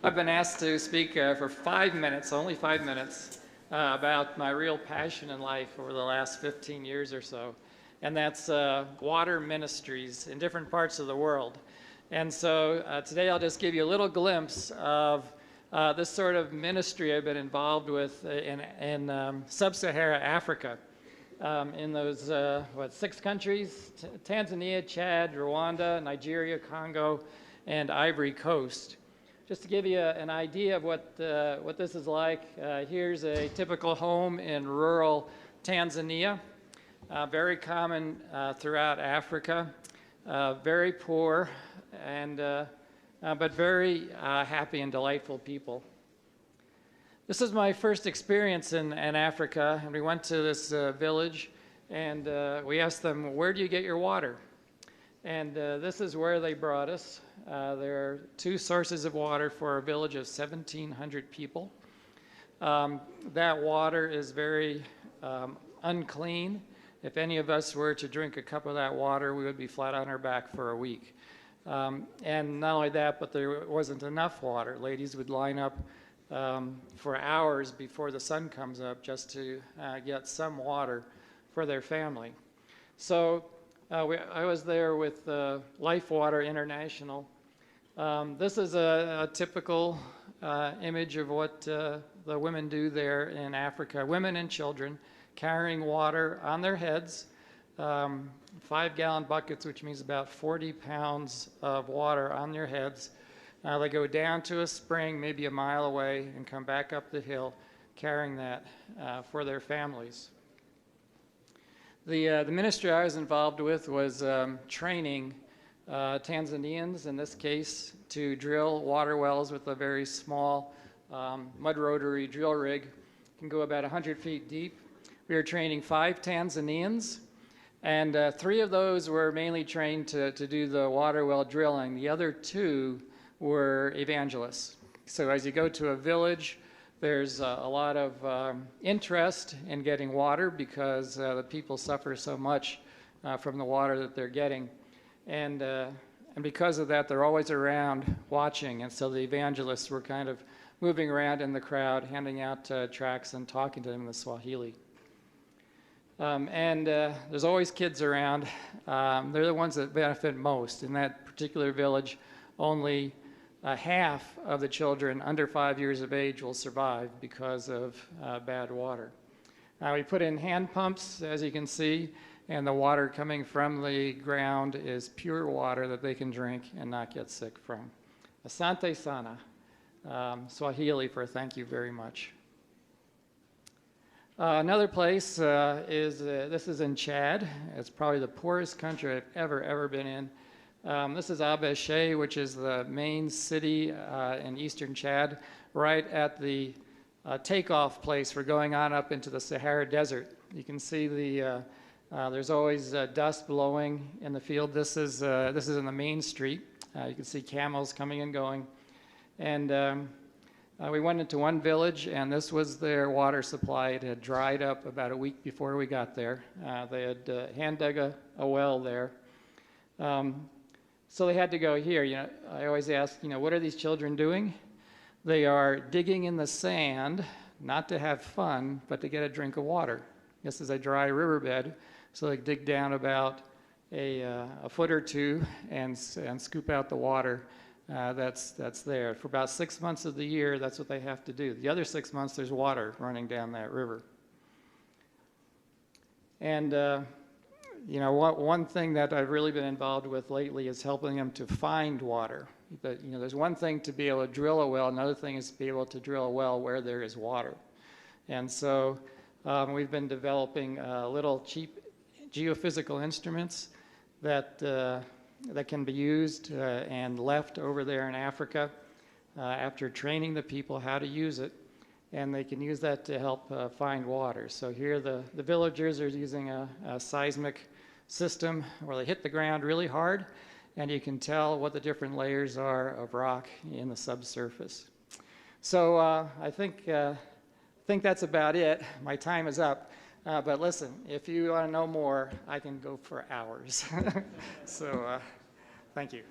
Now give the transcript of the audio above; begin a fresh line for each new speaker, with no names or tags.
I've been asked to speak for 5 minutes, only 5 minutes, about my real passion in life over the last 15 years or so, and that's water ministries in different parts of the world. And so today I'll just give you a little glimpse of this sort of ministry I've been involved with in sub-Saharan Africa, in those 6 countries: Tanzania, Chad, Rwanda, Nigeria, Congo, and Ivory Coast. Just to give you an idea of what this is like, here's a typical home in rural Tanzania, very common throughout Africa, very poor, and but very happy and delightful people. This is my first experience in Africa, and we went to this village, and we asked them, "Where do you get your water?" And this is where they brought us. There are 2 sources of water for a village of 1,700 people. That water is very unclean. If any of us were to drink a cup of that water, we would be flat on our back for a week. And not only that, but there wasn't enough water. Ladies would line up for hours before the sun comes up just to get some water for their family. So I was there with Life Water International. This is a typical image of what the women do there in Africa. Women and children carrying water on their heads, 5-gallon buckets, which means about 40 pounds of water on their heads. They go down to a spring maybe a mile away and come back up the hill carrying that for their families. The ministry I was involved with was training Tanzanians, in this case, to drill water wells with a very small mud rotary drill rig. It can go about 100 feet deep. We were training 5 Tanzanians, and 3 of those were mainly trained to do the water well drilling. The other 2 were evangelists. So as you go to a village, there's a lot of interest in getting water because the people suffer so much from the water that they're getting. And because of that, they're always around watching. And so the evangelists were kind of moving around in the crowd, handing out tracts and talking to them in the Swahili. There's always kids around. They're the ones that benefit most. In that particular village, only half of the children under 5 years of age will survive because of bad water. We put in hand pumps, as you can see, and the water coming from the ground is pure water that they can drink and not get sick from. Asante sana, Swahili for thank you very much. Another place this is in Chad. It's probably the poorest country I've ever been in. This is Abéché, which is the main city in eastern Chad, right at the takeoff place for going on up into the Sahara Desert. You can see there's always dust blowing in the field. This is in the main street. You can see camels coming and going. And we went into one village, and this was their water supply. It had dried up about a week before we got there. They had hand dug a well there. So they had to go here. You know, I always ask, what are these children doing? They are digging in the sand, not to have fun, but to get a drink of water. This is a dry riverbed, so they dig down about a foot or 2 and scoop out the water that's there. For about 6 months of the year, that's what they have to do. The other 6 months, there's water running down that river. And one thing that I've really been involved with lately is helping them to find water. But, there's one thing to be able to drill a well, another thing is to be able to drill a well where there is water. And so we've been developing little cheap geophysical instruments that can be used and left over there in Africa after training the people how to use it. And they can use that to help find water. So here the villagers are using a seismic system where they hit the ground really hard, and you can tell what the different layers are of rock in the subsurface. So I think that's about it. My time is up. But listen, if you want to know more, I can go for hours. So thank you.